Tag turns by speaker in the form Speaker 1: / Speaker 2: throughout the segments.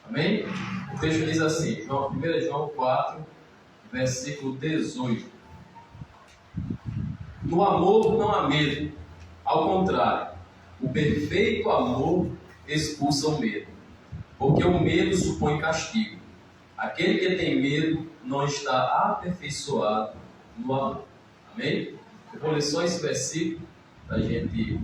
Speaker 1: Amém? O texto diz assim, 1 João 4, versículo 18. No amor não há medo, ao contrário, o perfeito amor expulsa o medo, porque o medo supõe castigo. Aquele que tem medo não está aperfeiçoado no amor. Amém? Eu vou ler só esse versículo para a gente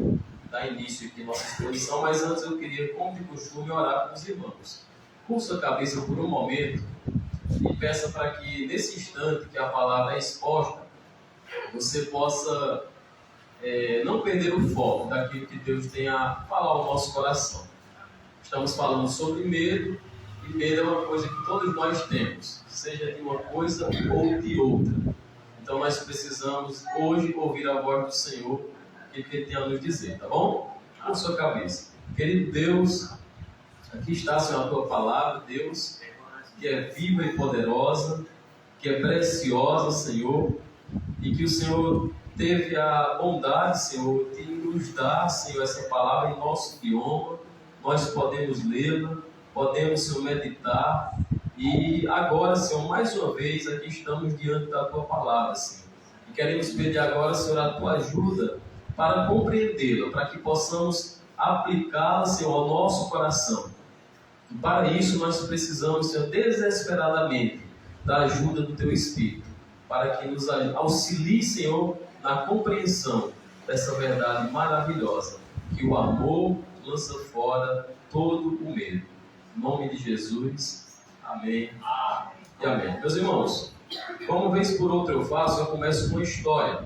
Speaker 1: dar início aqui à nossa exposição, mas antes eu queria, como de costume, orar com os irmãos. Curva a cabeça por um momento e peça para que, nesse instante que a palavra é exposta, você possa não perder o foco daquilo que Deus tem a falar ao nosso coração. Estamos falando sobre medo, e medo é uma coisa que todos nós temos, seja de uma coisa ou de outra. Então nós precisamos hoje ouvir a voz do Senhor, que Ele tem a nos dizer, tá bom? Com sua cabeça. Querido Deus, aqui está, Senhor, a Tua palavra, Deus, que é viva e poderosa, que é preciosa, Senhor, e que o Senhor teve a bondade, Senhor, de nos dar, Senhor, essa palavra em nosso idioma. Nós podemos lê-la, podemos, Senhor, meditar. E agora, Senhor, mais uma vez, aqui estamos diante da Tua palavra, Senhor. E queremos pedir agora, Senhor, a Tua ajuda para compreendê-la, para que possamos aplicá-la, Senhor, ao nosso coração. E para isso nós precisamos, Senhor, desesperadamente da ajuda do Teu Espírito, para que nos auxilie, Senhor, na compreensão dessa verdade maravilhosa, que o amor lança fora todo o medo. Em nome de Jesus, amém e amém. Meus irmãos, como vez por outra eu faço, eu começo com uma história.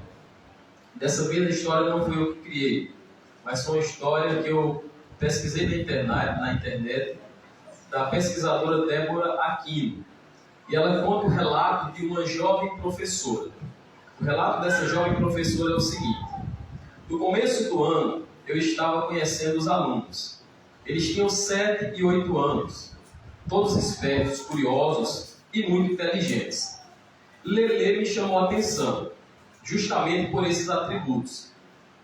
Speaker 1: Dessa vez a história não fui eu que criei, mas foi uma história que eu pesquisei na internet, da pesquisadora Débora Aquino. E ela conta o relato de uma jovem professora. O relato dessa jovem professora é o seguinte: no começo do ano, eu estava conhecendo os alunos. Eles tinham 7 e 8 anos, todos espertos, curiosos e muito inteligentes. Lelê me chamou a atenção, justamente por esses atributos.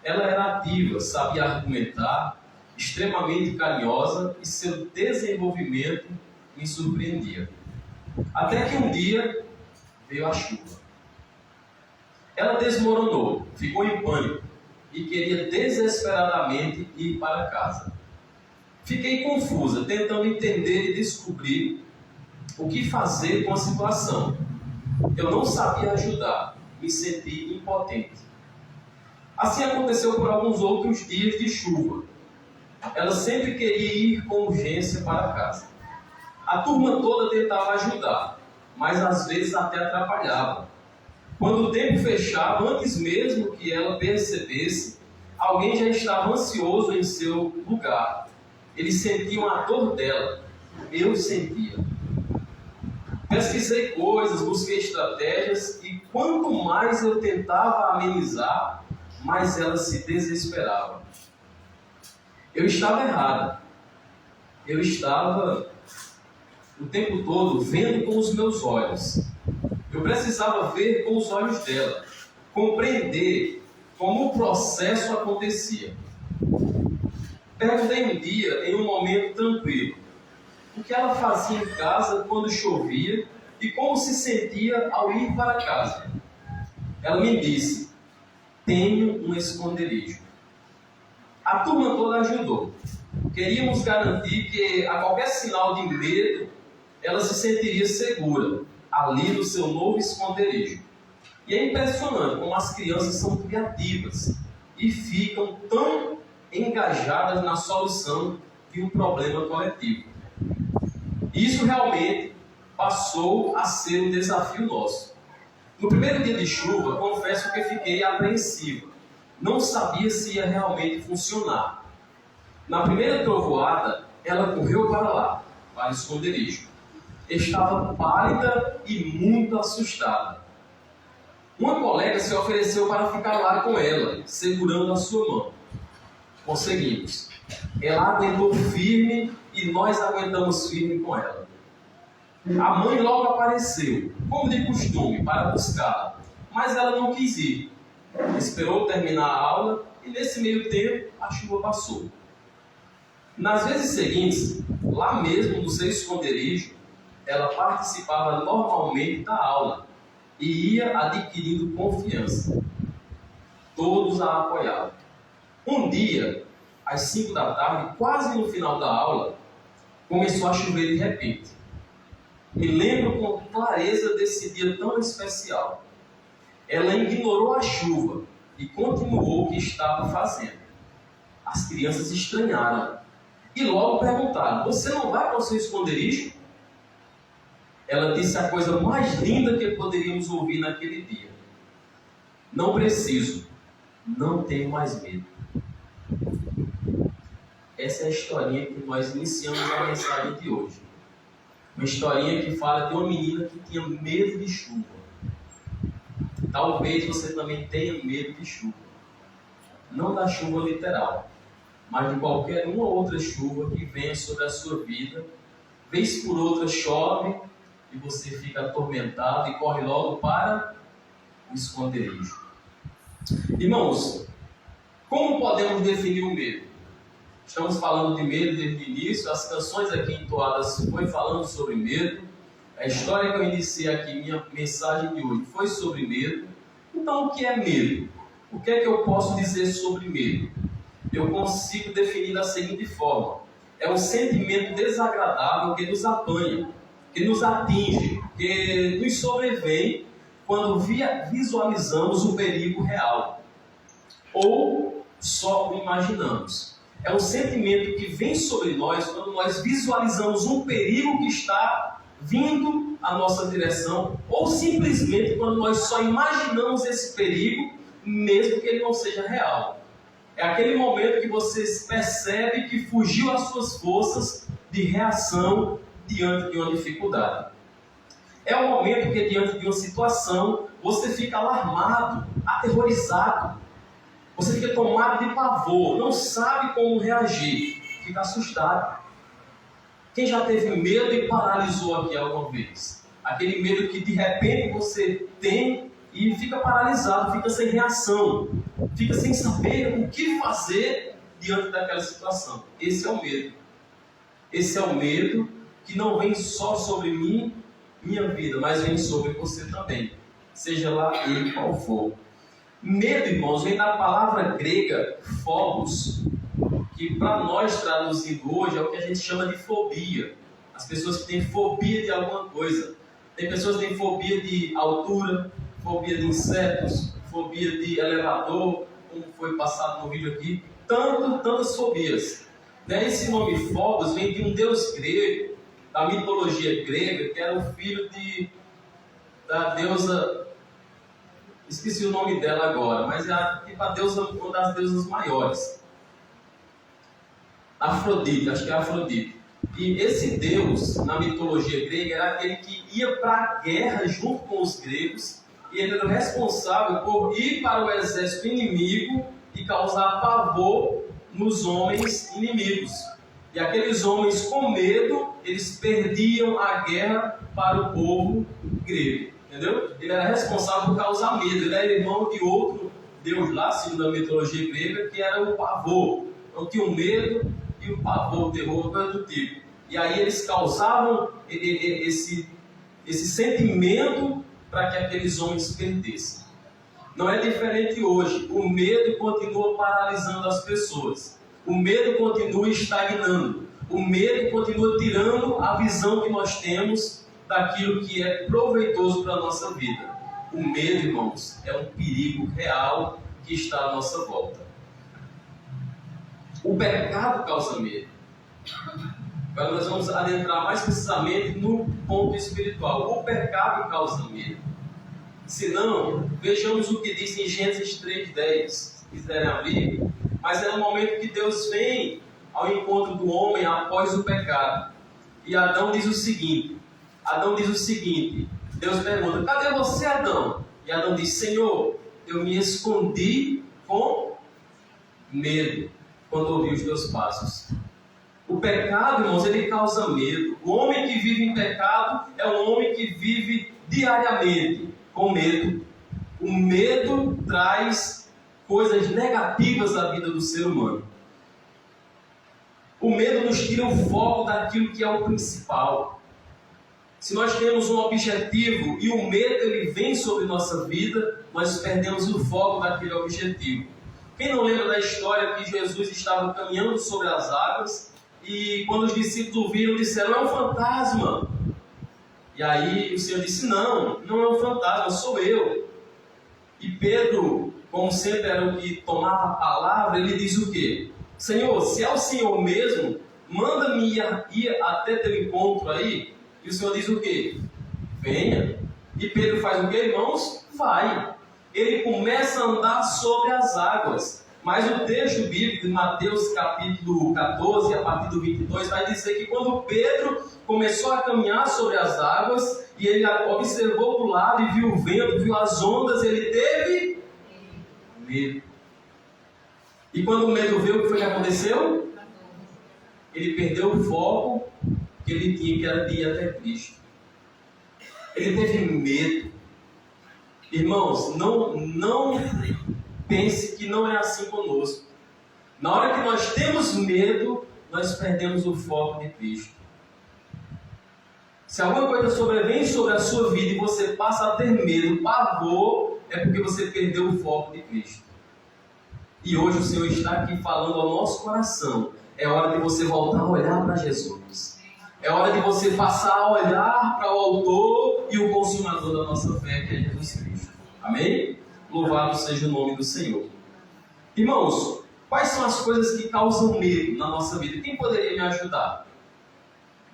Speaker 1: Ela era ativa, sabia argumentar, extremamente carinhosa e seu desenvolvimento me surpreendia. Até que um dia veio a chuva. Ela desmoronou, ficou em pânico e queria desesperadamente ir para casa. Fiquei confusa, tentando entender e descobrir o que fazer com a situação. Eu não sabia ajudar, me senti impotente. Assim aconteceu por alguns outros dias de chuva. Ela sempre queria ir com urgência para casa. A turma toda tentava ajudar, mas às vezes até atrapalhava. Quando o tempo fechava, antes mesmo que ela percebesse, alguém já estava ansioso em seu lugar. Eles sentiam a dor dela. Eu sentia. Pesquisei coisas, busquei estratégias e quanto mais eu tentava amenizar, mais ela se desesperava. Eu estava errada. Eu estava o tempo todo vendo com os meus olhos. Eu precisava ver com os olhos dela, compreender como o processo acontecia. Perguntei um dia, em um momento tranquilo, o que ela fazia em casa quando chovia e como se sentia ao ir para casa. Ela me disse: tenho um esconderijo. A turma toda ajudou. Queríamos garantir que, a qualquer sinal de medo, ela se sentiria segura ali no seu novo esconderijo. E é impressionante como as crianças são criativas e ficam tão engajadas na solução de um problema coletivo. Isso realmente passou a ser um desafio nosso. No primeiro dia de chuva, confesso que fiquei apreensivo. Não sabia se ia realmente funcionar. Na primeira trovoada, ela correu para lá, para o esconderijo. Estava pálida e muito assustada. Uma colega se ofereceu para ficar lá com ela, segurando a sua mão. Conseguimos. Ela aguentou firme e nós aguentamos firme com ela. A mãe logo apareceu, como de costume, para buscá-la, mas ela não quis ir. Esperou terminar a aula e nesse meio tempo a chuva passou. Nas vezes seguintes, lá mesmo no seu esconderijo, ela participava normalmente da aula e ia adquirindo confiança. Todos a apoiavam. Um dia, às 5 da tarde, quase no final da aula, começou a chover de repente. Me lembro com clareza desse dia tão especial. Ela ignorou a chuva e continuou o que estava fazendo. As crianças estranharam e logo perguntaram: você não vai para o seu esconderijo? Ela disse a coisa mais linda que poderíamos ouvir naquele dia: não preciso, não tenho mais medo. Essa é a historinha que nós iniciamos a mensagem de hoje. Uma historinha que fala de uma menina que tinha medo de chuva. Talvez você também tenha medo de chuva. Não da chuva literal, mas de qualquer uma outra chuva que venha sobre a sua vida. Vez por outra chove e você fica atormentado e corre logo para o esconderijo. Irmãos, como podemos definir o medo? Estamos falando de medo desde o início, as canções aqui entoadas foi falando sobre medo, a história que eu iniciei aqui, minha mensagem de hoje, foi sobre medo. Então, o que é medo? O que é que eu posso dizer sobre medo? Eu consigo definir da seguinte forma: é um sentimento desagradável que nos apanha, que nos atinge, que nos sobrevém quando visualizamos o perigo real, ou só o imaginamos. É um sentimento que vem sobre nós quando nós visualizamos um perigo que está vindo à nossa direção, ou simplesmente quando nós só imaginamos esse perigo, mesmo que ele não seja real. É aquele momento que você percebe que fugiu às suas forças de reação diante de uma dificuldade. É o momento que, diante de uma situação, você fica alarmado, aterrorizado. Você fica tomado de pavor, não sabe como reagir, fica assustado. Quem já teve medo e paralisou aqui alguma vez? Aquele medo que de repente você tem e fica paralisado, fica sem reação, fica sem saber o que fazer diante daquela situação. Esse é o medo. Esse é o medo que não vem só sobre mim, minha vida, mas vem sobre você também, seja lá ele qual for. Medo, irmãos, vem da palavra grega phobos, que para nós traduzindo hoje é o que a gente chama de fobia. As pessoas que têm fobia de alguma coisa. Tem pessoas que têm fobia de altura, fobia de insetos, fobia de elevador, como foi passado no vídeo aqui. Tantas fobias. Esse nome phobos vem de um deus grego, da mitologia grega, que era o filho da deusa... Esqueci o nome dela agora, mas é uma das deusas maiores. Afrodite, acho que é Afrodite. E esse deus, na mitologia grega, era aquele que ia para a guerra junto com os gregos, e ele era responsável por ir para o exército inimigo e causar pavor nos homens inimigos. E aqueles homens, com medo, eles perdiam a guerra para o povo grego. Entendeu? Ele era responsável por causar medo. Ele era irmão de outro deus lá, segundo a mitologia grega, que era o pavor. Então tinha o medo e o pavor, o terror, coisa do tipo. E aí eles causavam esse sentimento para que aqueles homens perdessem. Não é diferente hoje. O medo continua paralisando as pessoas. O medo continua estagnando. O medo continua tirando a visão que nós temos daquilo que é proveitoso para a nossa vida. O medo, irmãos, é um perigo real que está à nossa volta. O pecado causa medo. Agora nós vamos adentrar mais precisamente no ponto espiritual. O pecado causa medo. Se não, vejamos o que diz em Gênesis 3:10, se quiserem abrir. Mas é no momento que Deus vem ao encontro do homem após o pecado. E Adão diz o seguinte, Deus pergunta: cadê você, Adão? E Adão diz: Senhor, eu me escondi com medo quando ouvi os teus passos. O pecado, irmãos, ele causa medo. O homem que vive em pecado é um homem que vive diariamente com medo. O medo traz coisas negativas à vida do ser humano. O medo nos tira o foco daquilo que é o principal. Se nós temos um objetivo e o medo ele vem sobre nossa vida, nós perdemos o foco daquele objetivo. Quem não lembra da história que Jesus estava caminhando sobre as águas e quando os discípulos viram, disseram, é um fantasma. E aí o Senhor disse, não é um fantasma, sou eu. E Pedro, como sempre era o que tomava a palavra, ele diz o quê? Senhor, se é o Senhor mesmo, manda-me ir até teu encontro aí. E o Senhor diz o quê? Venha. E Pedro faz o quê, irmãos? Vai. Ele começa a andar sobre as águas. Mas o texto bíblico de Mateus capítulo 14, a partir do 22, vai dizer que quando Pedro começou a caminhar sobre as águas, e ele observou para o lado e viu o vento, viu as ondas, ele teve medo. E quando o medo veio, o que foi que aconteceu? Ele perdeu o foco que ele tinha, que era de ir até Cristo. Ele teve medo. Irmãos, não pense que não é assim conosco. Na hora que nós temos medo, nós perdemos o foco de Cristo. Se alguma coisa sobrevém sobre a sua vida e você passa a ter medo, pavor, é porque você perdeu o foco de Cristo. E hoje o Senhor está aqui falando ao nosso coração. É hora de você voltar a olhar para Jesus. É hora de você passar a olhar para o autor e o consumador da nossa fé, que é Jesus Cristo. Amém? Louvado seja o nome do Senhor. Irmãos, quais são as coisas que causam medo na nossa vida? Quem poderia me ajudar?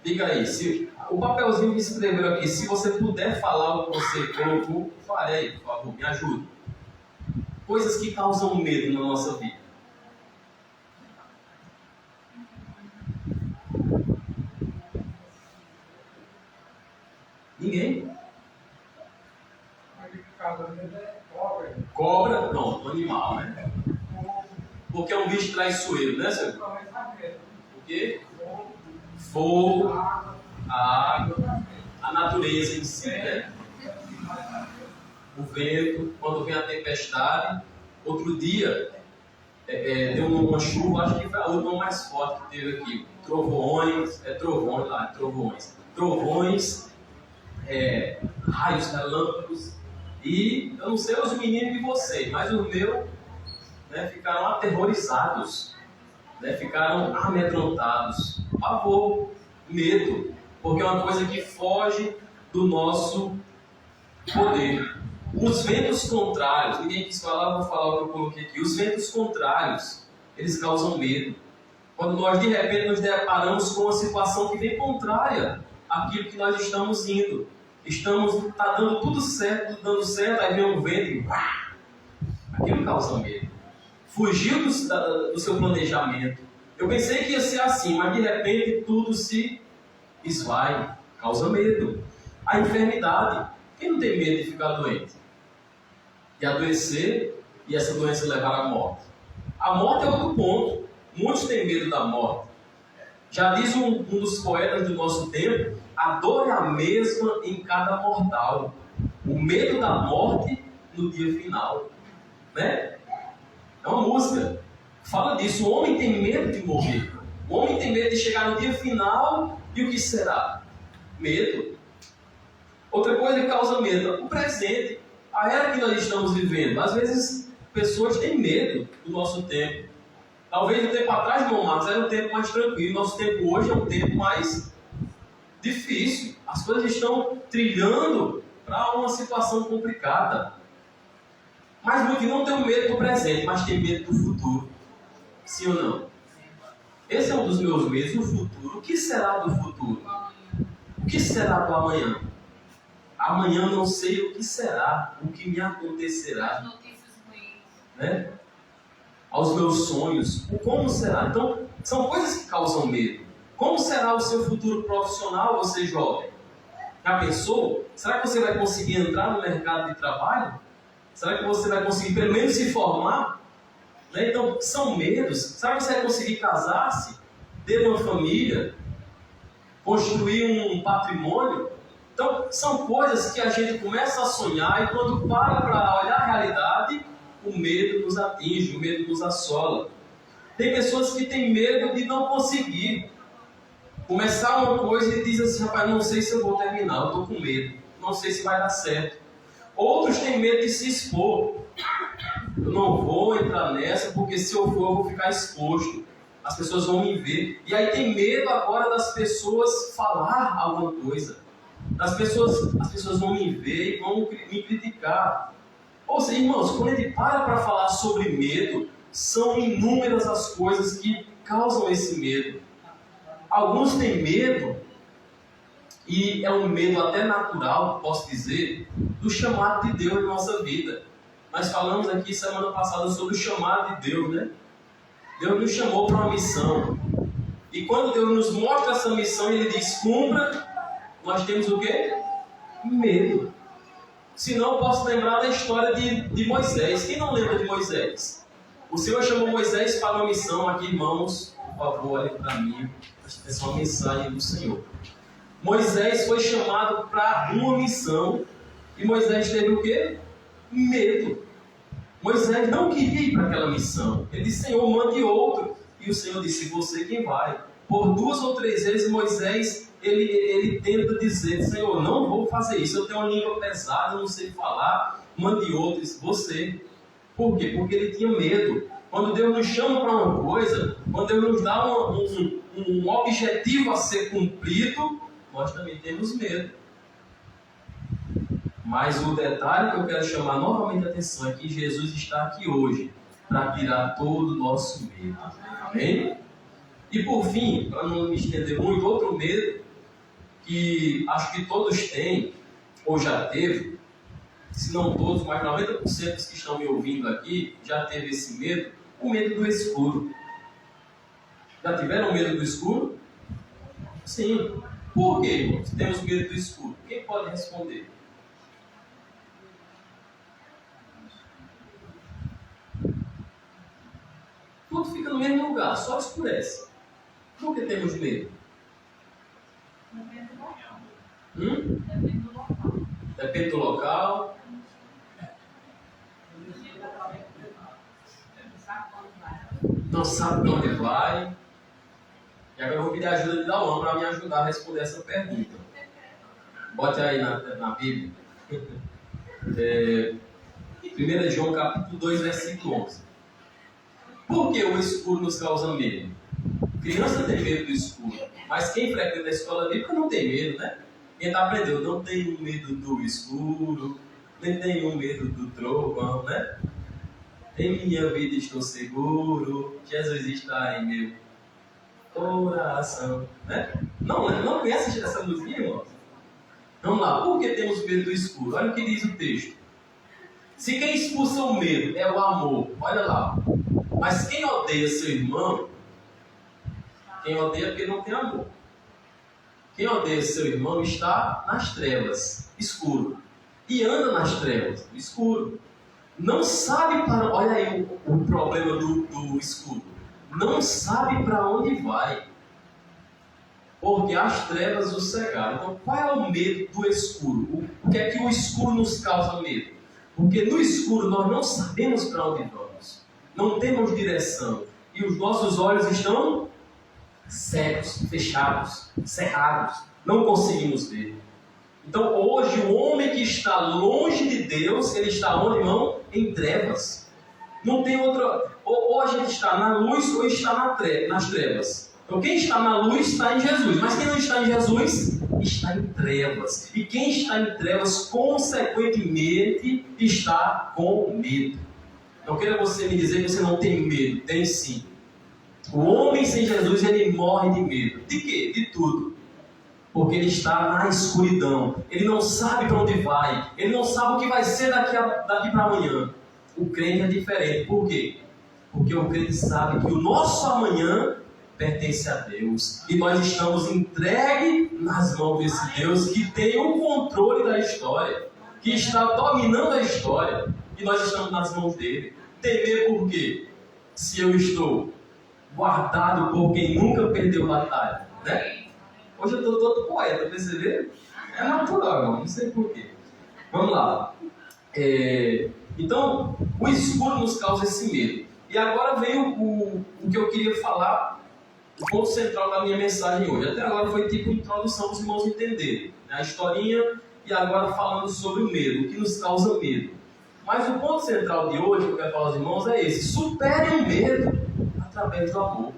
Speaker 1: Diga aí, o papelzinho que escreveu aqui, se você puder falar o que você colocou, fale aí, por favor, me ajude. Coisas que causam medo na nossa vida. Ninguém? Cobra, pronto, animal, né? Porque é um bicho traiçoeiro, né, senhor? O quê? Fogo, a água, a natureza em si, né? O vento, quando vem a tempestade. Outro dia, deu uma chuva, acho que foi a última mais forte que teve aqui. Trovões, trovões, raios, relâmpagos. E eu não sei os meninos de vocês, mas os meus, né, ficaram aterrorizados, né, ficaram amedrontados. Pavor, medo, porque é uma coisa que foge do nosso poder. Os ventos contrários, ninguém quis falar, vou falar o que eu coloquei aqui. Os ventos contrários, eles causam medo. Quando nós de repente nos deparamos com uma situação que vem contrária àquilo que nós estamos indo. Está dando tudo certo, dando certo, aí vem um vento e pá! Aquilo causa medo. Fugiu do seu planejamento. Eu pensei que ia ser assim, mas de repente tudo se esvai, causa medo. A enfermidade. Quem não tem medo de ficar doente? De adoecer e essa doença levar à morte. A morte é outro ponto. Muitos têm medo da morte. Já diz um dos poetas do nosso tempo, a dor é a mesma em cada mortal. O medo da morte no dia final. Né? É uma música. Fala disso. O homem tem medo de morrer. O homem tem medo de chegar no dia final e o que será? Medo. Outra coisa que causa medo, o presente. A era que nós estamos vivendo. Às vezes, pessoas têm medo do nosso tempo. Talvez um tempo atrás, irmão Marcos, era um tempo mais tranquilo. Nosso tempo hoje é um tempo mais difícil. As coisas estão trilhando para uma situação complicada. Mas muitos não têm medo do presente, mas têm medo do futuro. Sim ou não? Esse é um dos meus medos, o futuro. O que será do futuro? O que será do amanhã? Amanhã não sei o que será, o que me acontecerá. Né? Aos meus sonhos, como será? Então, são coisas que causam medo. Como será o seu futuro profissional, você jovem? Já pensou? Será que você vai conseguir entrar no mercado de trabalho? Será que você vai conseguir pelo menos se formar? Né? Então, são medos. Será que você vai conseguir casar-se? Ter uma família? Construir um patrimônio? Então, são coisas que a gente começa a sonhar e quando para olhar a realidade, o medo nos atinge, o medo nos assola. Tem pessoas que têm medo de não conseguir começar uma coisa e diz assim, rapaz, não sei se eu vou terminar, eu estou com medo, não sei se vai dar certo. Outros têm medo de se expor. Eu não vou entrar nessa, porque se eu for, eu vou ficar exposto. As pessoas vão me ver. E aí tem medo agora das pessoas falar alguma coisa. As pessoas vão me ver e vão me criticar. Ou seja, irmãos, quando ele para falar sobre medo, são inúmeras as coisas que causam esse medo. Alguns têm medo, e é um medo até natural, posso dizer, do chamado de Deus na nossa vida. Nós falamos aqui semana passada sobre o chamado de Deus, né? Deus nos chamou para uma missão. E quando Deus nos mostra essa missão e Ele diz, cumpra, nós temos o quê? Medo. Se não, posso lembrar da história de Moisés. Quem não lembra de Moisés? O Senhor chamou Moisés para uma missão. Aqui, irmãos, por favor, olhem para mim. Essa é uma mensagem do Senhor. Moisés foi chamado para uma missão. E Moisés teve o quê? Medo. Moisés não queria ir para aquela missão. Ele disse, Senhor, mande outro. E o Senhor disse, você quem vai. Por 2 ou 3 vezes Moisés, ele tenta dizer, Senhor, não vou fazer isso. Eu tenho uma língua pesada, não sei falar. Mande outro. Disse, você. Por quê? Porque ele tinha medo. Quando Deus nos chama para uma coisa, quando Deus nos dá um objetivo a ser cumprido, nós também temos medo. Mas o detalhe que eu quero chamar novamente a atenção é que Jesus está aqui hoje para tirar todo o nosso medo. Amém? E por fim, para não me estender muito, outro medo que acho que todos têm, ou já teve, se não todos, mas 90% dos que estão me ouvindo aqui já teve esse medo, o medo do escuro. Já tiveram medo do escuro? Sim. Por quê? Temos medo do escuro. Quem pode responder? Tudo fica no mesmo lugar, só escurece. Por que temos medo? Depende do local. Não sabe para onde vai. E agora eu vou pedir a ajuda de Dalão para me ajudar a responder essa pergunta. Bote aí na Bíblia. 1 João capítulo 2, versículo 11. Por que o escuro nos causa medo? Criança tem medo do escuro, mas quem frequenta a escola bíblica não tem medo, né? Quem aprendeu, não tem medo do escuro, nem tem medo do trovão, né? Em minha vida estou seguro, Jesus está em meu coração, né? Não conhece essa musiquinha, irmão? Vamos lá, por que temos medo do escuro? Olha o que diz o texto. Se quem expulsa o medo é o amor, olha lá. Mas quem odeia seu irmão, quem odeia porque não tem amor. Quem odeia seu irmão está nas trevas, escuro. E anda nas trevas, escuro. Não sabe para... Olha aí o problema do escuro. Não sabe para onde vai. Porque as trevas o cegaram. Então, qual é o medo do escuro? O que é que o escuro nos causa medo? Porque no escuro nós não sabemos para onde vamos. Não temos direção. E os nossos olhos estão cegos, fechados, cerrados. Não conseguimos ver. Então hoje o homem que está longe de Deus, ele está onde, irmão? Em trevas. Não tem outra... Ou a gente está na luz ou está nas trevas. Então quem está na luz está em Jesus. Mas quem não está em Jesus está em trevas. E quem está em trevas, consequentemente, está com medo. Não queira você me dizer que você não tem medo. Tem sim. O homem sem Jesus, ele morre de medo. De quê? De tudo. Porque ele está na escuridão. Ele não sabe para onde vai. Ele não sabe o que vai ser daqui para amanhã. O crente é diferente. Por quê? Porque o crente sabe que o nosso amanhã pertence a Deus. E nós estamos entregues nas mãos desse Deus que tem o controle da história. Que está dominando a história. E nós estamos nas mãos dele. Temer por quê? Se eu estou guardado por quem nunca perdeu batalha, né? Hoje eu estou todo poeta, perceberam? É natural, irmão, não sei porquê. Vamos lá. Então, o escuro nos causa esse medo. E agora vem o que eu queria falar, o ponto central da minha mensagem hoje. Até agora foi tipo introdução para os irmãos entenderem, né? A historinha, e agora falando sobre o medo, o que nos causa medo. Mas o ponto central de hoje, que eu quero falar aos irmãos, é esse: supere o medo através do amor.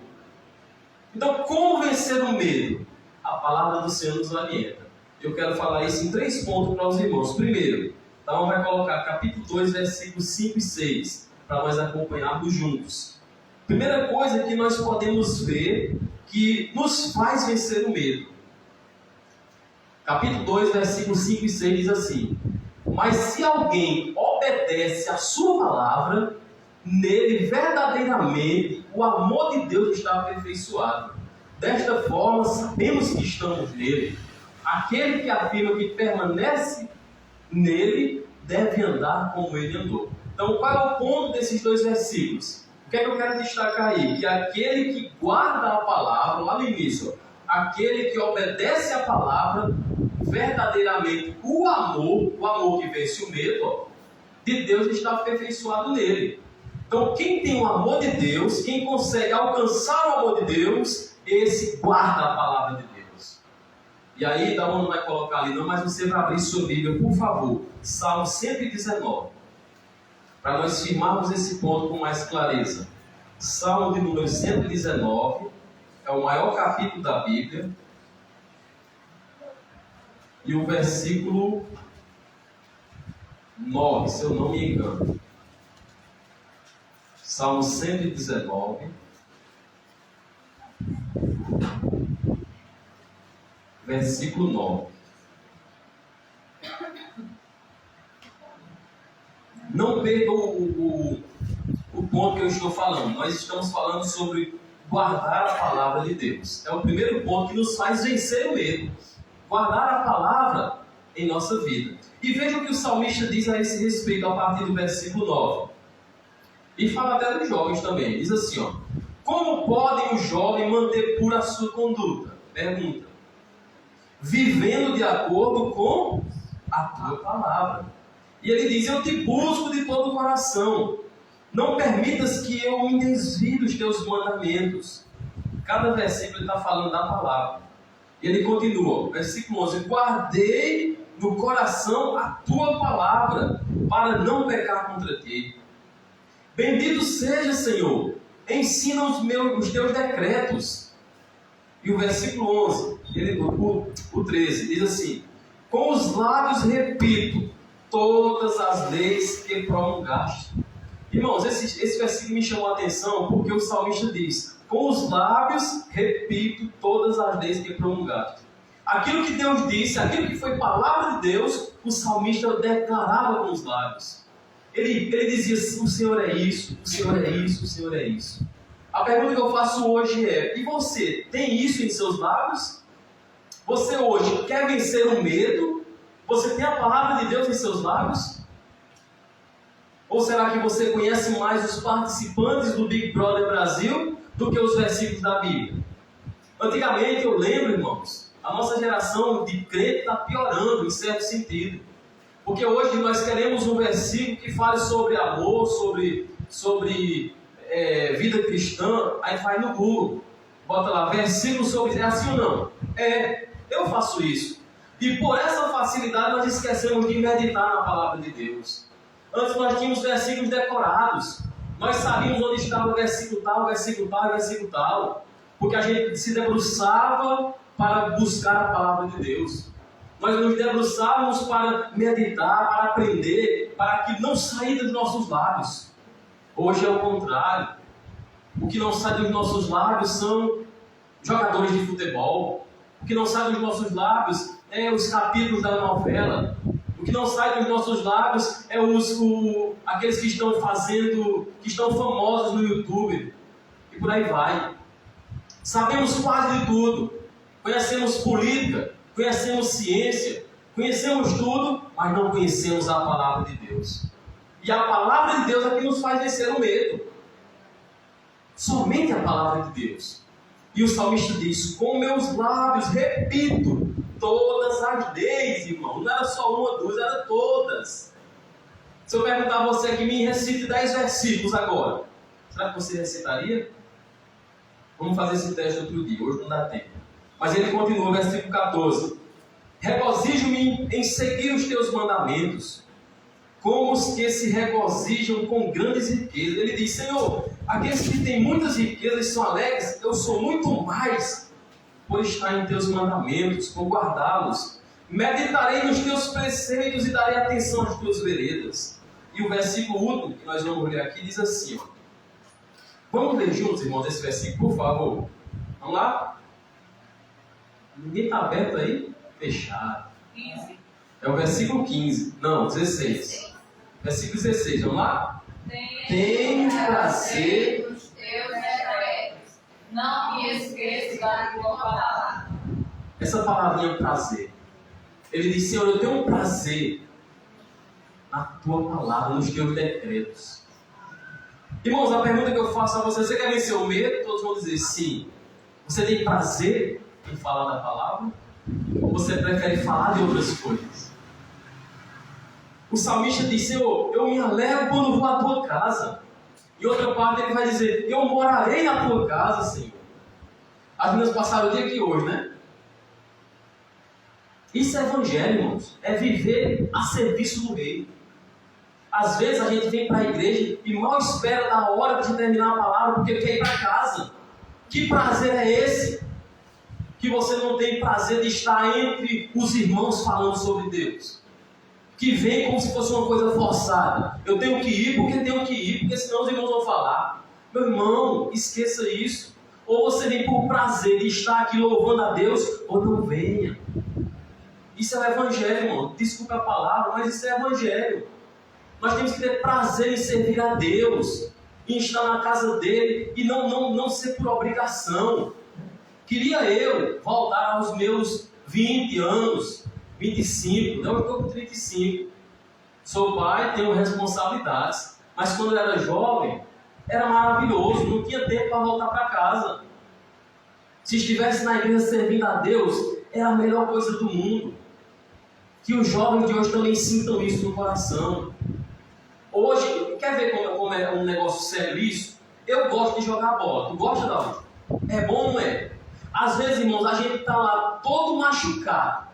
Speaker 1: Então, como vencer o medo? A palavra do Senhor nos orienta. Eu quero falar isso em 3 pontos para os irmãos. Primeiro, então vai colocar capítulo 2, versículos 5 e 6, para nós acompanharmos juntos. Primeira coisa que nós podemos ver que nos faz vencer o medo. Capítulo 2, versículos 5 e 6 diz assim: mas se alguém obedece à sua palavra, nele verdadeiramente o amor de Deus está aperfeiçoado. Desta forma sabemos que estamos nele. Aquele que afirma que permanece nele deve andar como ele andou. Então, qual é o ponto desses 2 versículos? O que é que eu quero destacar aí? Que aquele que guarda a palavra, lá no início, aquele que obedece a palavra, verdadeiramente o amor que vence o medo, de Deus está aperfeiçoado nele. Então, quem tem o amor de Deus, quem consegue alcançar o amor de Deus, esse guarda a palavra de Deus. E aí, Dalma não vai colocar ali não, mas você vai abrir sua Bíblia, por favor, Salmo 119, para nós firmarmos esse ponto com mais clareza. Salmo de número 119, é o maior capítulo da Bíblia, e o versículo 9, se eu não me engano. Salmo 119, versículo 9. Não perca o ponto que eu estou falando. Nós estamos falando sobre guardar a palavra de Deus. É o primeiro ponto que nos faz vencer o medo. Guardar a palavra em nossa vida. E veja o que o salmista diz a esse respeito a partir do versículo 9. E fala até dos jovens também. Diz assim, ó: como podem os jovens manter pura a sua conduta? Pergunta. Vivendo de acordo com a tua palavra. E ele diz: eu te busco de todo o coração. Não permitas que eu me desvie dos teus mandamentos. Cada versículo ele está falando da palavra. E ele continua, versículo 11: guardei no coração a tua palavra, para não pecar contra ti. Bendito seja, Senhor, ensina os teus decretos. E o versículo 11, o 13, diz assim: com os lábios repito todas as leis que promulgaste. Irmãos, esse versículo me chamou a atenção porque o salmista diz: com os lábios repito todas as leis que promulgaste. Aquilo que Deus disse, aquilo que foi palavra de Deus, o salmista declarava com os lábios. Ele dizia: o Senhor é isso, o Senhor é isso, o Senhor é isso. A pergunta que eu faço hoje é: e você, tem isso em seus lábios? Você hoje quer vencer o medo? Você tem a palavra de Deus em seus lábios? Ou será que você conhece mais os participantes do Big Brother Brasil do que os versículos da Bíblia? Antigamente, eu lembro, irmãos, a nossa geração de crente está piorando em certo sentido. Porque hoje nós queremos um versículo que fale sobre amor, sobre vida cristã. Aí vai no Google, bota lá, versículo sobre... É assim ou não? Eu faço isso. E por essa facilidade nós esquecemos de meditar na palavra de Deus. Antes nós tínhamos versículos decorados. Nós sabíamos onde estava o versículo tal, o versículo tal, o versículo tal. Porque a gente se debruçava para buscar a palavra de Deus. Nós nos debruçávamos para meditar, para aprender, para que não saia dos nossos lábios. Hoje é o contrário. O que não sai dos nossos lábios são jogadores de futebol. O que não sai dos nossos lábios é os capítulos da novela. O que não sai dos nossos lábios é aqueles que estão que estão famosos no YouTube. E por aí vai. Sabemos quase de tudo. Conhecemos política, conhecemos ciência, conhecemos tudo, mas não conhecemos a palavra de Deus. E a palavra de Deus é que nos faz vencer o medo. Somente a palavra de Deus. E o salmista diz: com meus lábios repito todas as leis, irmão. Não era só uma, duas, era todas. Se eu perguntar a você aqui, me recite 10 versículos agora. será que você recitaria? Vamos fazer esse teste outro dia, hoje não dá tempo. Mas ele continua, versículo 14. Regozijo-me em seguir os teus mandamentos, como os que se regozijam com grandes riquezas. Ele diz, Senhor, aqueles que têm muitas riquezas e são alegres, eu sou muito mais por estar em teus mandamentos, por guardá-los. Meditarei nos teus preceitos e darei atenção às tuas veredas. E o versículo último, que nós vamos ler aqui, diz assim, ó. Vamos ler juntos, irmãos, esse versículo, por favor. Vamos lá? Ninguém está aberto aí? Fechado.
Speaker 2: 15.
Speaker 1: É o versículo 15. Não, 16. Versículo 16, vamos lá? Tem prazer
Speaker 2: nos teus decretos. Não me esqueças da tua palavra.
Speaker 1: Essa palavrinha prazer. Ele diz, Senhor, eu tenho um prazer na tua palavra, nos teus decretos. Irmãos, a pergunta que eu faço a você quer vencer o medo? Todos vão dizer sim. Você tem prazer em falar da palavra? Ou você prefere falar de outras coisas? O salmista diz, Senhor, eu me alegro quando vou à tua casa. E outra parte ele vai dizer, eu morarei na tua casa, Senhor. As meninas passaram o dia aqui hoje, né? Isso é evangelho, irmãos. É viver a serviço do rei. Às vezes a gente vem para a igreja e mal espera da hora de terminar a palavra porque quer ir para casa. Que prazer é esse? Que você não tem prazer de estar entre os irmãos falando sobre Deus. Que vem como se fosse uma coisa forçada. Eu tenho que ir porque senão os irmãos vão falar. Meu irmão, esqueça isso. Ou você vem por prazer de estar aqui louvando a Deus, ou não venha. Isso é o evangelho, irmão. Desculpa a palavra, mas isso é evangelho. Nós temos que ter prazer em servir a Deus, em estar na casa dele e não ser por obrigação. Queria eu voltar aos meus 20 anos, 25, não, eu estou com 35. Sou pai, tenho responsabilidades, mas quando eu era jovem, era maravilhoso, não tinha tempo para voltar para casa. Se estivesse na igreja servindo a Deus, era a melhor coisa do mundo. Que os jovens de hoje também sintam isso no coração. Hoje, quer ver como é um negócio sério isso? Eu gosto de jogar bola. Tu gosta, Davi? É bom ou não é? Às vezes, irmãos, a gente está lá todo machucado,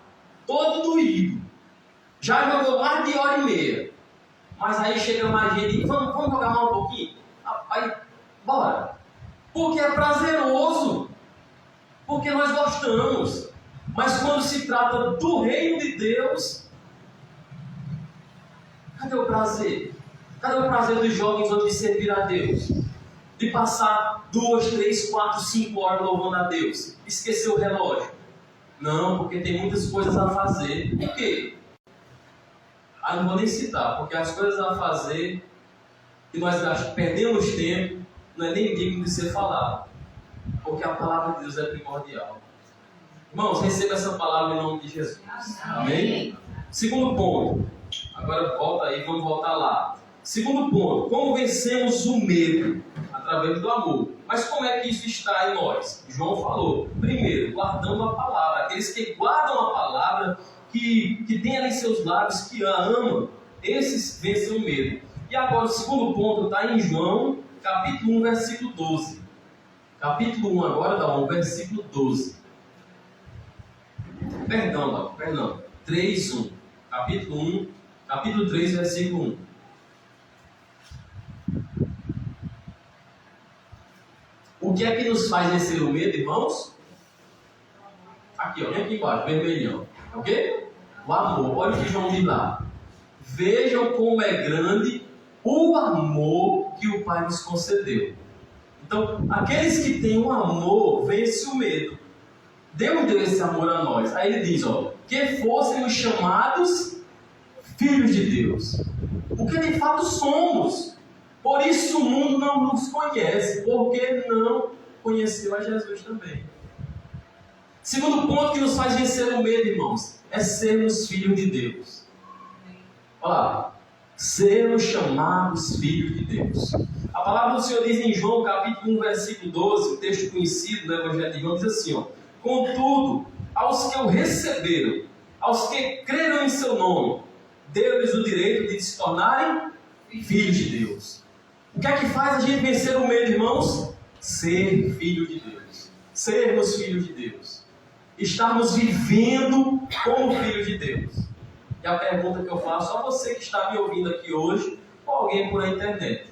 Speaker 1: todo doído. Já jogou mais de hora e meia. Mas aí chega mais gente e vamos jogar mais um pouquinho? Aí, bora. Porque é prazeroso. Porque nós gostamos. Mas quando se trata do reino de Deus, cadê o prazer? Cadê o prazer dos jovens hoje de servir a Deus? De passar 2, 3, 4, 5 horas louvando a Deus? Esquecer o relógio? Não, porque tem muitas coisas a fazer. Por quê? Não vou nem citar, porque as coisas a fazer que nós perdemos tempo, não é nem digno de ser falado. Porque a palavra de Deus é primordial. Irmãos, receba essa palavra em nome de Jesus. Amém? Segundo ponto. Agora volta aí, vamos voltar lá. Segundo ponto. Como vencemos o medo? Através do amor. Mas como é que isso está em nós? João falou. Primeiro, guardando a palavra. Aqueles que guardam a palavra, que tem ali em seus lábios, que a amam, esses vencem o medo. E agora o segundo ponto está em João, capítulo 1, versículo 12. Capítulo 1 agora, dá um versículo 12. Perdão. 3, 1. Capítulo 3, versículo 1. O que é que nos faz vencer o medo, irmãos? Aqui, olha aqui embaixo, vermelhão. Ok? O amor. Olha o que João diz lá. Vejam como é grande o amor que o Pai nos concedeu. Então, aqueles que têm o amor, vencem o medo. Deus deu esse amor a nós. Aí ele diz, que fôssemos chamados filhos de Deus. Porque de fato somos. Por isso o mundo não nos conhece, porque não conheceu a Jesus também. Segundo ponto que nos faz vencer o medo, irmãos, é sermos filhos de Deus. Olha lá, sermos chamados filhos de Deus. A palavra do Senhor diz em João, capítulo 1, versículo 12, o texto conhecido do Evangelho de João, diz assim, contudo, aos que o receberam, aos que creram em seu nome, deu-lhes o direito de se tornarem filhos de Deus. O que é que faz a gente vencer o medo, irmãos? Ser filho de Deus. Sermos filhos de Deus. Estarmos vivendo como filhos de Deus. E a pergunta que eu faço a você que está me ouvindo aqui hoje, ou alguém por a internet: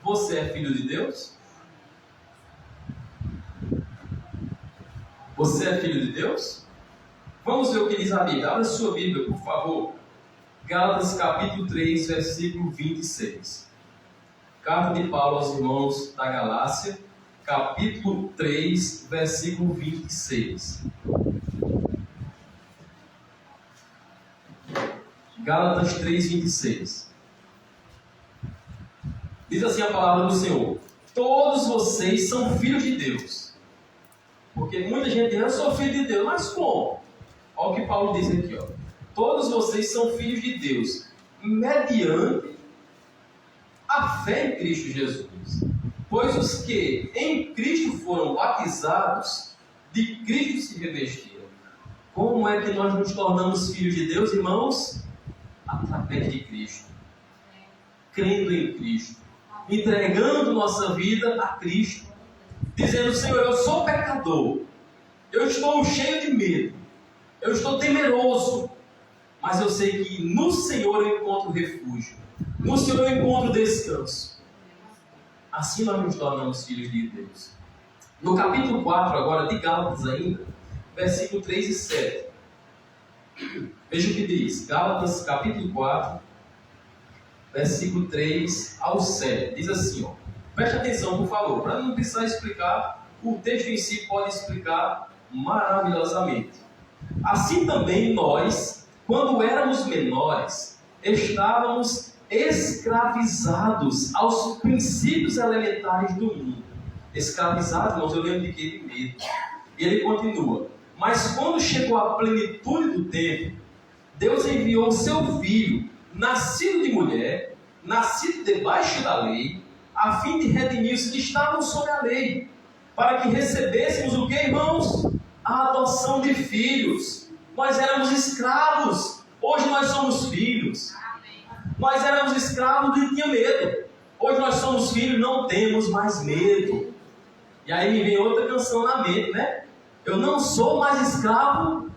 Speaker 1: você é filho de Deus? Você é filho de Deus? Vamos ver o que diz a Bíblia. Abra sua Bíblia, por favor. Gálatas capítulo 3, versículo 26. Carta de Paulo aos irmãos da Galácia, capítulo 3, versículo 26. Gálatas 3, 26. Diz assim a palavra do Senhor: todos vocês são filhos de Deus. Porque muita gente diz: eu sou filho de Deus. Mas como? Olha o que Paulo diz aqui, ó. Todos vocês são filhos de Deus, mediante a fé em Cristo Jesus. Pois os que em Cristo foram batizados, de Cristo se revestiram. Como é que nós nos tornamos filhos de Deus, irmãos? Através de Cristo. Crendo em Cristo. Entregando nossa vida a Cristo. Dizendo: Senhor, eu sou pecador. Eu estou cheio de medo. Eu estou temeroso. Mas eu sei que no Senhor eu encontro refúgio. No Senhor eu encontro descanso. Assim nós nos tornamos filhos de Deus. No capítulo 4 agora de Gálatas ainda, versículo 3 e 7. Veja o que diz. Gálatas capítulo 4, versículo 3 ao 7. Diz assim, ó. Preste atenção, por favor, para não precisar explicar. O texto em si pode explicar maravilhosamente. Assim também nós, quando éramos menores, estávamos escravizados aos princípios elementares do mundo. Escravizados, irmãos, eu lembro de que ele medo. E ele continua: mas quando chegou a plenitude do tempo, Deus enviou o seu Filho, nascido de mulher, nascido debaixo da lei, a fim de redimir os que estavam sob a lei, para que recebêssemos o que, irmãos? A adoção de filhos. Nós éramos escravos, hoje nós somos filhos. Nós éramos escravos e tinha medo. Hoje nós somos filhos, não temos mais medo. E aí me vem outra canção na mente, né? Eu não sou mais escravo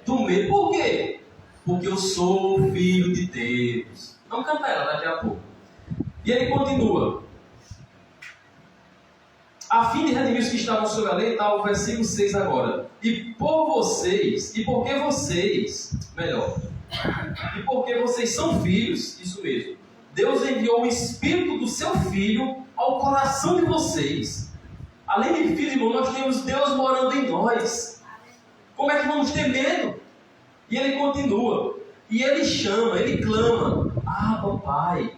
Speaker 1: do medo. Por quê? Porque eu sou filho de Deus. Vamos cantar ela daqui a pouco. E ele continua: a fim de redimir os que estavam sob a lei, está o versículo 6 agora. E porque vocês são filhos, isso mesmo, Deus enviou o Espírito do seu Filho ao coração de vocês. Além de filhos, irmão, nós temos Deus morando em nós. Como é que vamos ter medo? E ele continua. E ele chama, ele clama: Abba, Pai.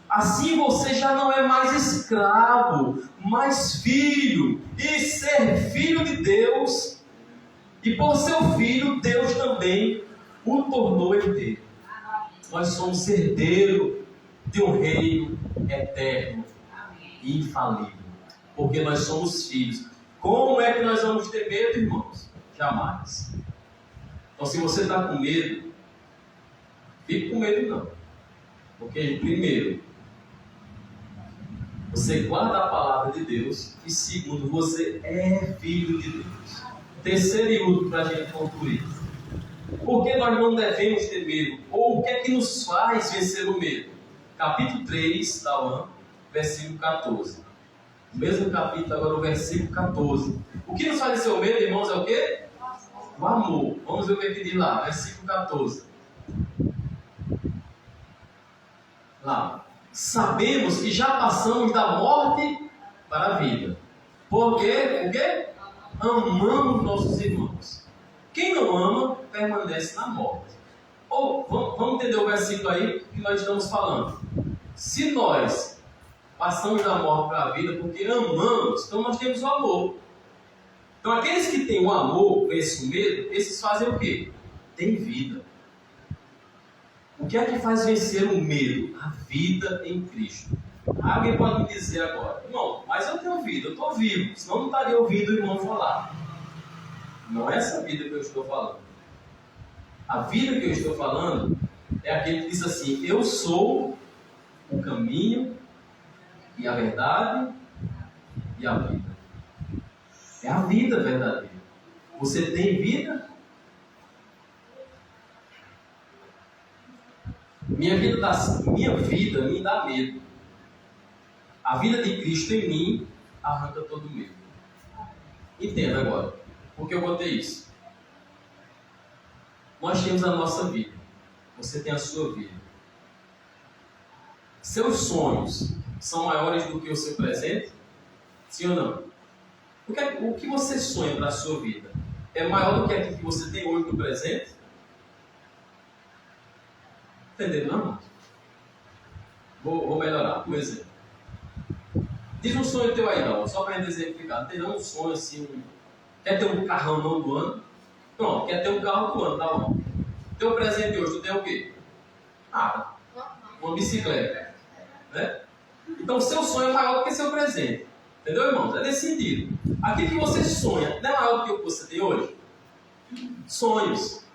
Speaker 1: Assim você já não é mais escravo, mas filho. E ser filho de Deus, e por seu filho, Deus também o tornou herdeiro. Nós somos herdeiros de um reino eterno e infalível, porque nós somos filhos. Como é que nós vamos ter medo, irmãos? Jamais. Então, se você está com medo, fique com medo não. Porque, primeiro, você guarda a palavra de Deus, e segundo, você é filho de Deus. Terceiro e último, para a gente concluir: por que nós não devemos ter medo? Ou o que é que nos faz vencer o medo? Capítulo 3, da UAM, versículo 14. O mesmo capítulo, agora o versículo 14. O que nos faz vencer o medo, irmãos, é o quê? O amor. Vamos ver o que é que diz lá, versículo 14. Lá. Sabemos que já passamos da morte para a vida. Por quê? O quê? Amamos nossos irmãos. Quem não ama, permanece na morte. Ou, vamos entender o versículo aí que nós estamos falando. Se nós passamos da morte para a vida porque amamos, então nós temos o amor. Então aqueles que têm o amor, vencem o medo, esses fazem o quê? Tem vida. O que é que faz vencer o medo? A vida em Cristo. Alguém pode me dizer agora: irmão, mas eu tenho vida, eu estou vivo, senão não estaria ouvindo o irmão falar. Não é essa vida que eu estou falando. A vida que eu estou falando é aquele que diz assim: eu sou o caminho e a verdade e a vida. É a vida verdadeira. Você tem vida? Minha vida me dá medo. A vida de Cristo em mim arranca todo medo. Entenda agora. Por que eu botei isso? Nós temos a nossa vida. Você tem a sua vida. Seus sonhos são maiores do que o seu presente? Sim ou não? O que você sonha para a sua vida é maior do que aquilo que você tem hoje no presente? Entendeu, não? Vou melhorar. Um exemplo. Diz um sonho teu aí, não. Só para a gente exemplificar. Tem um sonho assim. Quer ter um carrão não do ano? Pronto, quer ter um carro do ano, tá bom. Teu presente hoje, tu tem o quê? Ah, uma bicicleta. Né? Então, seu sonho é maior do que seu presente. Entendeu, irmãos? É nesse sentido. Aquilo que você sonha não é maior do que o que você tem hoje? Sonhos,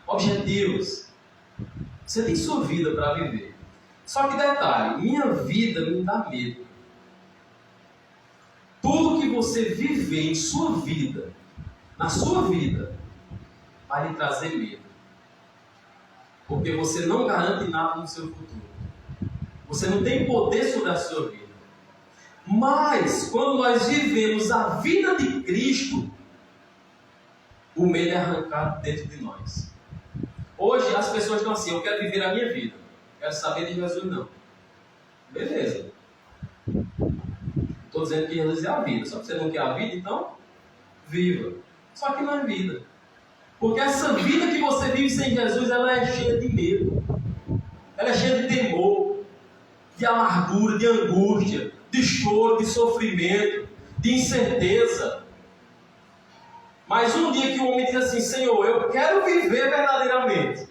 Speaker 1: objetivos. Você tem sua vida para viver. Só que detalhe, minha vida me dá medo. Tudo que você viver em sua vida, na sua vida, vai lhe trazer medo. Porque você não garante nada no seu futuro. Você não tem poder sobre a sua vida. Mas, quando nós vivemos a vida de Cristo, o medo é arrancado dentro de nós. Hoje, as pessoas estão assim, eu quero viver a minha vida. Quero saber de Jesus, não. Beleza. Estou dizendo que Jesus é a vida. Só que você não quer a vida, então, viva. Só que não é vida. Porque essa vida que você vive sem Jesus, ela é cheia de medo. Ela é cheia de temor, de amargura, de angústia, de choro, de sofrimento, de incerteza. Mas um dia que o homem diz assim, Senhor, eu quero viver verdadeiramente.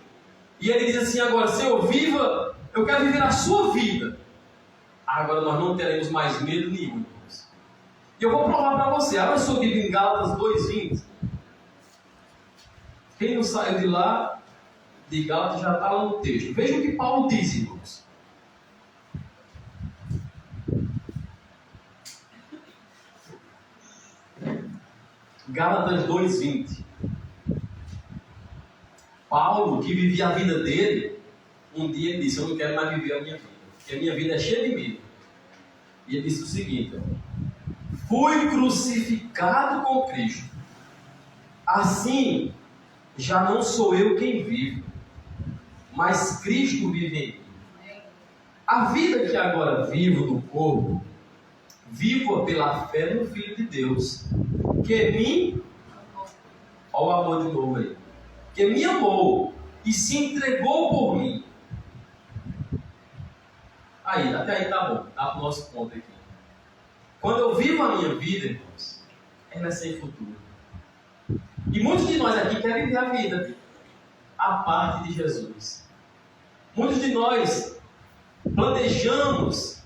Speaker 1: E ele diz assim agora, Senhor, viva, eu quero viver a sua vida. Agora nós não teremos mais medo nenhum. E eu vou provar para você. Abra sua Bíblia em Gálatas 2:20. Quem não saiu de lá, de Gálatas, já está lá no texto. Veja o que Paulo diz, irmãos. Gálatas 2:20. Paulo, que vivia a vida dele, um dia ele disse, eu não quero mais viver a minha vida, porque a minha vida é cheia de medo. E ele disse o seguinte, fui crucificado com Cristo. Assim, já não sou eu quem vive, mas Cristo vive em mim. A vida que agora vivo no corpo, vivo pela fé no Filho de Deus, que me... Olha o amor de novo aí. Que me amou e se entregou por mim. Aí, até aí tá bom. Tá pro nosso ponto aqui. Quando eu vivo a minha vida, irmãos, ela é sem futuro. E muitos de nós aqui querem viver a vida à parte de Jesus. Muitos de nós planejamos,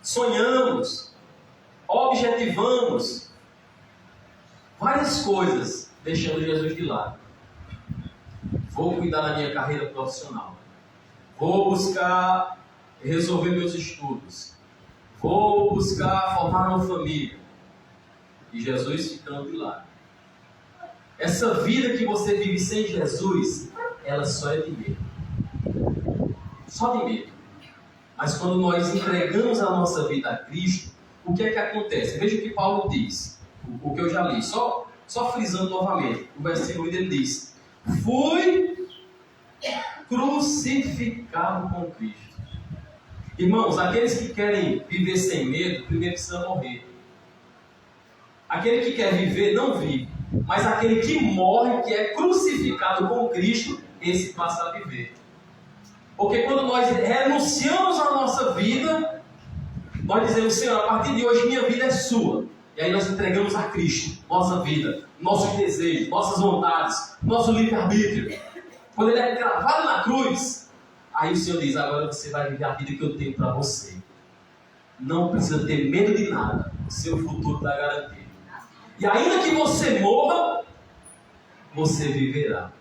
Speaker 1: sonhamos, objetivamos várias coisas, deixando Jesus de lado. Vou cuidar da minha carreira profissional. Vou buscar resolver meus estudos. Vou buscar formar uma família. E Jesus ficando de lado. Essa vida que você vive sem Jesus, ela só é de medo. Só de medo. Mas quando nós entregamos a nossa vida a Cristo, o que é que acontece? Veja o que Paulo diz. O que eu já li. Só frisando novamente. O versículo dele diz: fui crucificado com Cristo. Irmãos, aqueles que querem viver sem medo, primeiro precisam morrer. Aquele que quer viver, não vive. Mas aquele que morre, que é crucificado com Cristo, esse passa a viver. Porque quando nós renunciamos à nossa vida, nós dizemos, Senhor, a partir de hoje minha vida é sua. E aí nós entregamos a Cristo nossa vida, nossos desejos, nossas vontades, nosso livre-arbítrio. Quando ele é cravado na cruz, aí o Senhor diz, agora você vai viver a vida que eu tenho para você. Não precisa ter medo de nada. O seu futuro está garantido. E ainda que você morra, você viverá.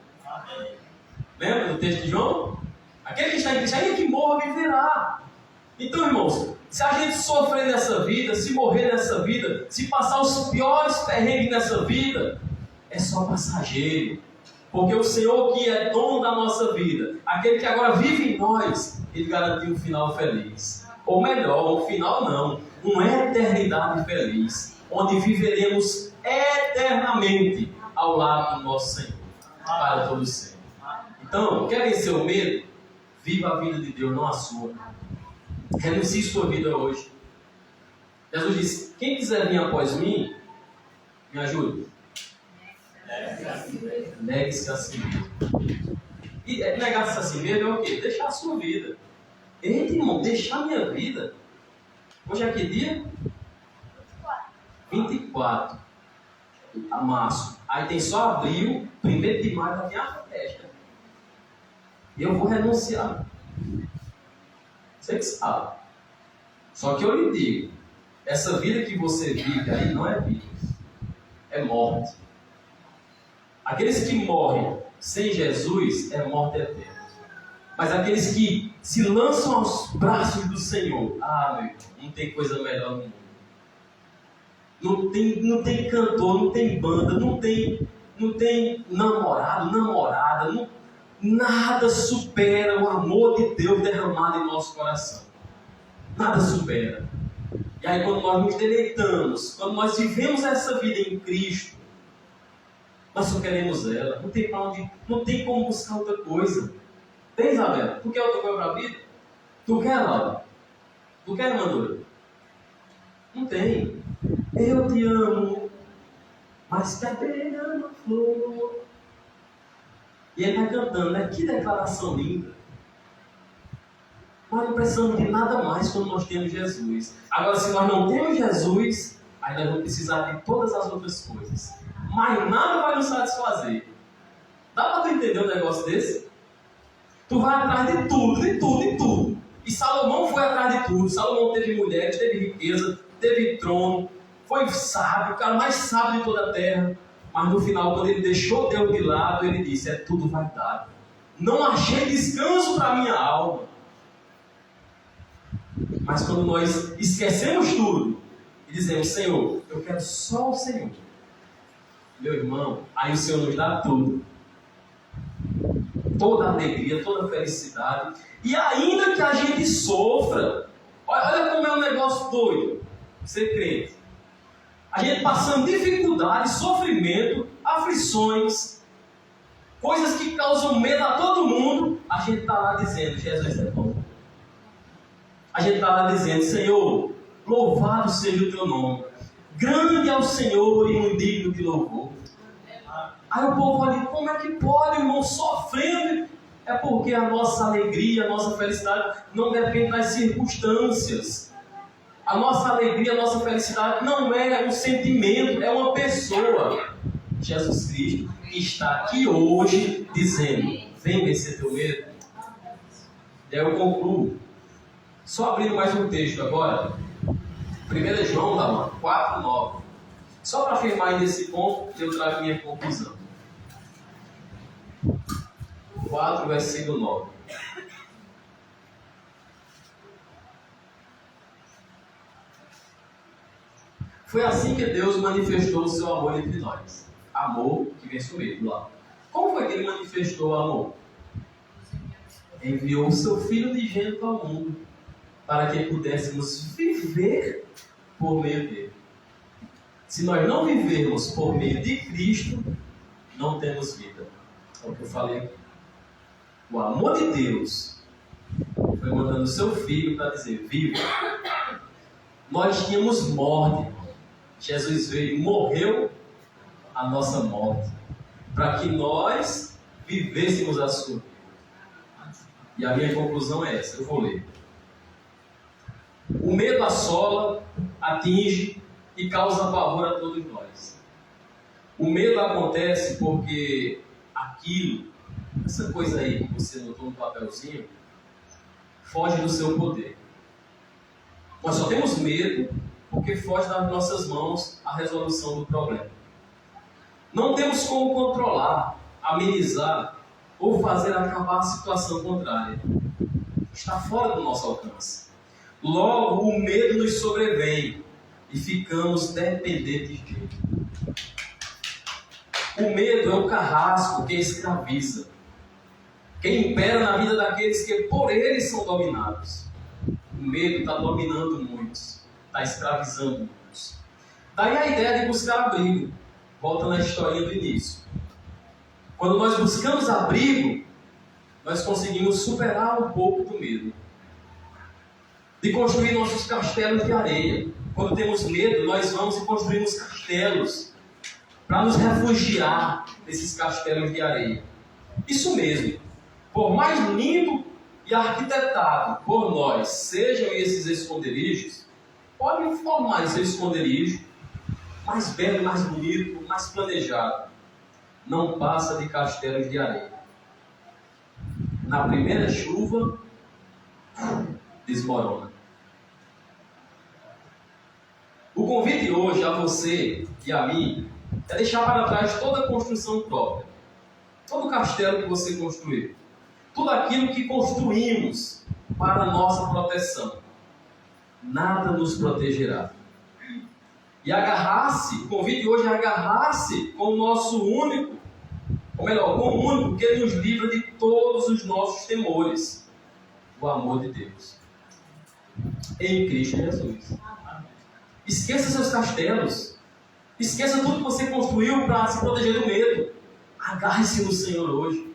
Speaker 1: Lembra do texto de João? Aquele que está em Cristo, ainda que morra, viverá. Então, irmãos, Se a gente sofrer nessa vida, se morrer nessa vida, se passar os piores perrengues nessa vida, é só passageiro. Porque o Senhor que é dono da nossa vida, aquele que agora vive em nós, Ele garantiu um final feliz. Ou melhor, um final não, uma eternidade feliz, onde viveremos eternamente ao lado do nosso Senhor, para todo sempre. Então, quer vencer o medo? Viva a vida de Deus, não a sua. Renuncie sua vida hoje. Jesus disse: quem quiser vir após mim, me ajude. Negue-se a si mesmo. E negar-se a si mesmo é o quê? Deixar a sua vida. Eita, irmão, deixar a minha vida. Hoje é que dia? 24. A março. Aí tem só abril, 1º de maio, vai ter a festa. E eu vou renunciar. Você que sabe. Só que eu lhe digo, essa vida que você vive aí não é vida. É morte. Aqueles que morrem sem Jesus é morte eterna. Mas aqueles que se lançam aos braços do Senhor, meu irmão, não tem coisa melhor no mundo. Não tem cantor, não tem banda, não tem namorado, namorada, nada supera o amor de Deus derramado em nosso coração. Nada supera. E aí quando nós nos deleitamos, quando nós vivemos essa vida em Cristo, nós só queremos ela. Não tem pra onde, não tem como buscar outra coisa. Tem, Isabela? Tu quer outra coisa para a vida? Tu quer, Laura? Tu quer, Mandura? Não tem. Eu te amo, mas cadê a flor? E ele vai cantando, né? Que declaração linda. Nós não precisamos de nada mais quando nós temos Jesus. Agora, se nós não temos Jesus, aí nós vamos precisar de todas as outras coisas. Mas nada vai nos satisfazer. Dá para tu entender um negócio desse? Tu vai atrás de tudo, de tudo, de tudo. E Salomão foi atrás de tudo. Salomão teve mulheres, teve riqueza, teve trono, foi sábio, o cara mais sábio de toda a terra. Mas no final, quando ele deixou Deus de lado, ele disse: é tudo vaidade. Não achei descanso para a minha alma. Mas quando nós esquecemos tudo e dizemos: Senhor, eu quero só o Senhor, meu irmão, aí o Senhor nos dá tudo. Toda a alegria, toda a felicidade. E ainda que a gente sofra, olha como é um negócio doido, ser crente. A gente passando dificuldade, sofrimento, aflições, coisas que causam medo a todo mundo, a gente está lá dizendo: Jesus é bom. A gente está lá dizendo: Senhor, louvado seja o teu nome. Grande é o Senhor e muito digno de louvor. Aí o povo olha: como é que pode, irmão, sofrendo? É porque a nossa alegria, a nossa felicidade não depende das circunstâncias. A nossa alegria, a nossa felicidade não é um sentimento, é uma pessoa. Jesus Cristo está aqui hoje dizendo: vem vencer teu medo. E aí eu concluo. Só abrindo mais um texto agora. 1 João 4:9. Só para afirmar aí nesse ponto, eu trago minha conclusão. 4, versículo 9. Foi assim que Deus manifestou o seu amor entre nós. Amor que vence o medo lá. Como foi que ele manifestou o amor? Enviou o seu Filho unigênito ao mundo para que pudéssemos viver por meio dele. Se nós não vivermos por meio de Cristo, não temos vida. É o que eu falei aqui. O amor de Deus foi mandando o seu Filho para dizer: viva. Nós tínhamos morte. Jesus veio e morreu a nossa morte, para que nós vivêssemos a sua vida. E a minha conclusão é essa, eu vou ler. O medo assola, atinge e causa pavor a todos nós. O medo acontece porque aquilo, essa coisa aí que você notou no papelzinho, foge do seu poder. Nós só temos medo porque foge das nossas mãos a resolução do problema. Não temos como controlar, amenizar ou fazer acabar a situação contrária. Está fora do nosso alcance. Logo, o medo nos sobrevém e ficamos dependentes dele. O medo é o carrasco que escraviza, que impera na vida daqueles que por ele são dominados. O medo está dominando muitos, está escravizando muitos. Daí a ideia de buscar abrigo. Volta na historinha do início. Quando nós buscamos abrigo, nós conseguimos superar um pouco do medo. De construir nossos castelos de areia. Quando temos medo, nós vamos e construímos castelos para nos refugiar desses castelos de areia. Isso mesmo. Por mais lindo e arquitetado por nós sejam esses esconderijos, podem formar esse esconderijo mais belo, mais bonito, mais planejado. Não passa de castelos de areia. Na primeira chuva, desmorona. O convite hoje a você e a mim é deixar para trás toda a construção própria. Todo o castelo que você construiu. Tudo aquilo que construímos para a nossa proteção. Nada nos protegerá. E agarrar-se, o convite hoje é agarrar-se com o nosso único, ou melhor, com o único que nos livra de todos os nossos temores. O amor de Deus. Em Cristo Jesus. Esqueça seus castelos. Esqueça tudo que você construiu para se proteger do medo. Agarre-se no Senhor hoje.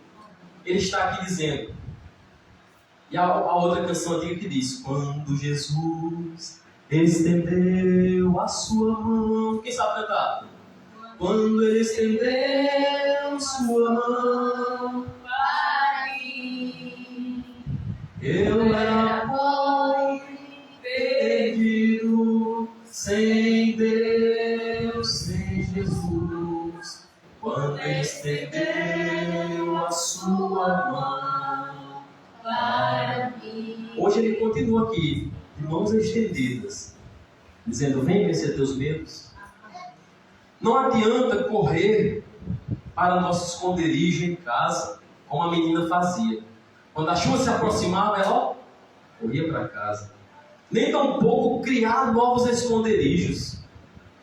Speaker 1: Ele está aqui dizendo. E a outra canção antiga que diz: quando Jesus estendeu a sua mão. Quem sabe cantar? Quando ele estendeu sua mão
Speaker 2: para mim,
Speaker 1: eu era bom, perdido, sem Deus, sem Jesus. Quando ele estendeu a sua mão
Speaker 2: para mim.
Speaker 1: Hoje ele continua aqui, de mãos estendidas, dizendo: vem vencer teus medos. Não adianta correr para nosso esconderijo em casa, como a menina fazia. Quando a chuva se aproximava, ela corria para casa. Nem tampouco criar novos esconderijos,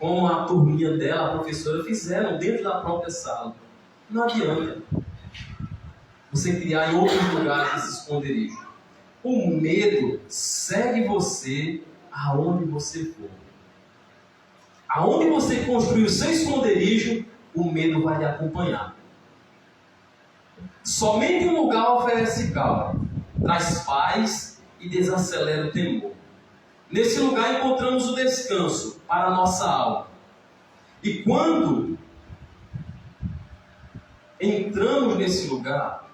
Speaker 1: como a turminha dela, a professora, fizeram dentro da própria sala. Não adianta você criar em outros lugares esse esconderijo. O medo segue você aonde você for. Aonde você construir o seu esconderijo, o medo vai lhe acompanhar. Somente um lugar oferece calma, traz paz e desacelera o temor. Nesse lugar encontramos o descanso para a nossa alma. E quando entramos nesse lugar,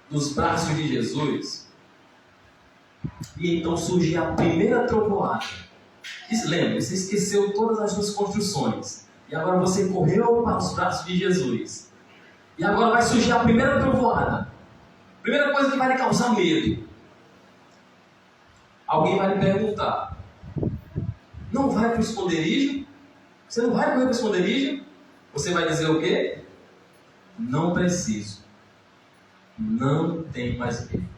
Speaker 1: nos braços de Jesus, e então surge a primeira trovoada. Lembra, você esqueceu todas as suas construções. E agora você correu para os braços de Jesus. E agora vai surgir a primeira trovoada. Primeira coisa que vai lhe causar medo. Alguém vai lhe perguntar: não vai para o esconderijo? Você não vai correr para o esconderijo? Você vai dizer o quê? Não preciso. Não tem mais medo.